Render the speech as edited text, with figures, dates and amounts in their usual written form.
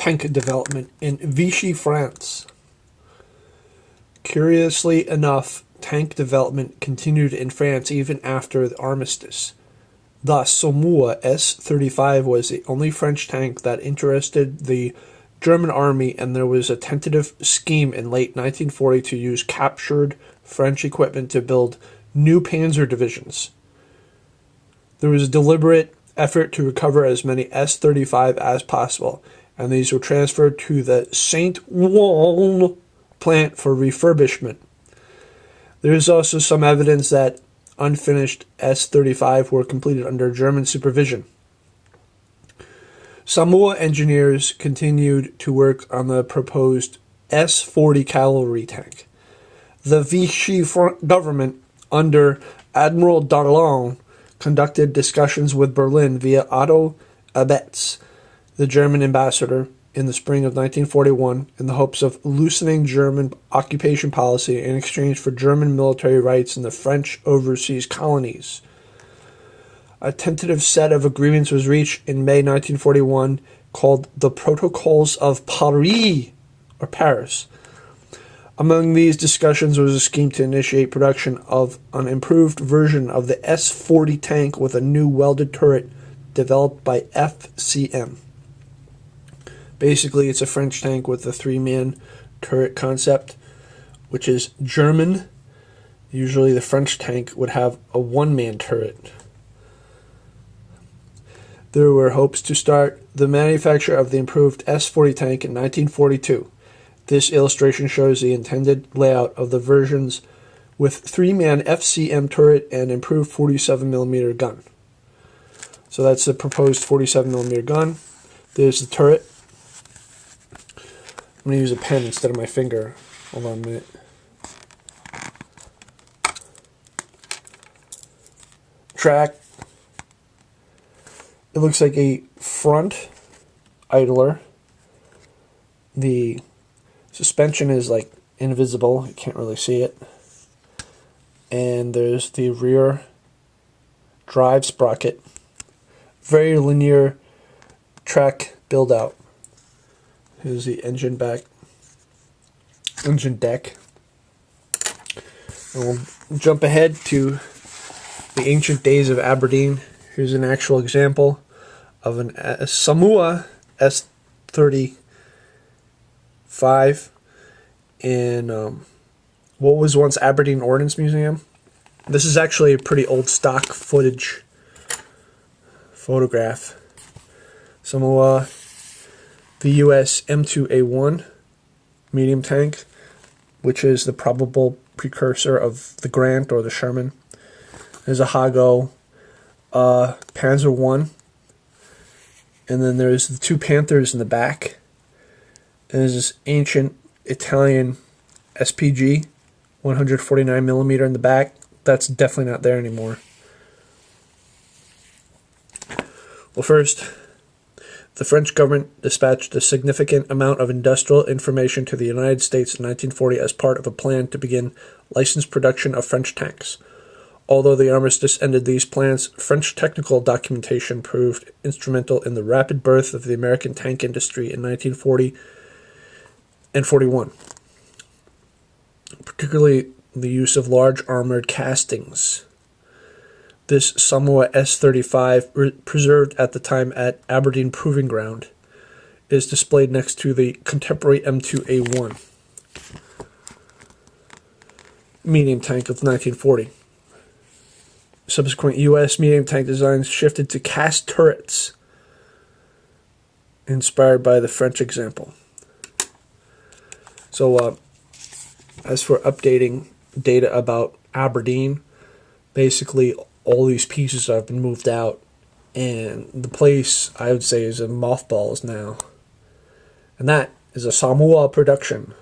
tank development in Vichy, France. Curiously enough, tank development continued in France even after the armistice. Thus, Somua S35 was the only French tank that interested the German army, and there was a tentative scheme in late 1940 to use captured French equipment to build new panzer divisions. There was a deliberate effort to recover as many S35 as possible, and these were transferred to the St. Wall plant for refurbishment. There is also some evidence that unfinished S35 were completed under German supervision. Somua engineers continued to work on the proposed S40 cavalry tank. The Vichy government, under Admiral Darlan, conducted discussions with Berlin via Otto Abetz, the German ambassador, in the spring of 1941 in the hopes of loosening German occupation policy in exchange for German military rights in the French overseas colonies. A tentative set of agreements was reached in May 1941 called the Protocols of Paris, or Paris. Among these discussions was a scheme to initiate production of an improved version of the S-40 tank with a new welded turret developed by FCM. Basically, it's a French tank with a three-man turret concept, which is German. Usually the French tank would have a one-man turret. There were hopes to start the manufacture of the improved S-40 tank in 1942. This illustration shows the intended layout of the versions with three-man FCM turret and improved 47mm gun. So that's the proposed 47mm gun. There's the turret. I'm going to use a pen instead of my finger. Hold on a minute. Track. It looks like a front idler. The suspension is like invisible. You can't really see it. And there's the rear drive sprocket. Very linear track build out. Here's the engine deck. And we'll jump ahead to the ancient days of Aberdeen. Here's an actual example of a Somua S35 in what was once Aberdeen Ordnance Museum. This is actually a pretty old stock footage photograph. Somua, the US M2A1 medium tank, which is the probable precursor of the Grant or the Sherman. There's a Hago, Panzer I, and then there's the two Panthers in the back. And there's this ancient Italian SPG, 149mm in the back. That's definitely not there anymore. Well, first, the French government dispatched a significant amount of industrial information to the United States in 1940 as part of a plan to begin licensed production of French tanks. Although the armistice ended these plans, French technical documentation proved instrumental in the rapid birth of the American tank industry in 1940 and 41, particularly the use of large armored castings. This Somua S35, preserved at the time at Aberdeen Proving Ground, is displayed next to the contemporary M2A1 medium tank of 1940. Subsequent U.S. medium tank designs shifted to cast turrets, inspired by the French example. So, as for updating data about Aberdeen, basically all these pieces have been moved out, and the place, I would say, is in mothballs now. And that is a Somua production.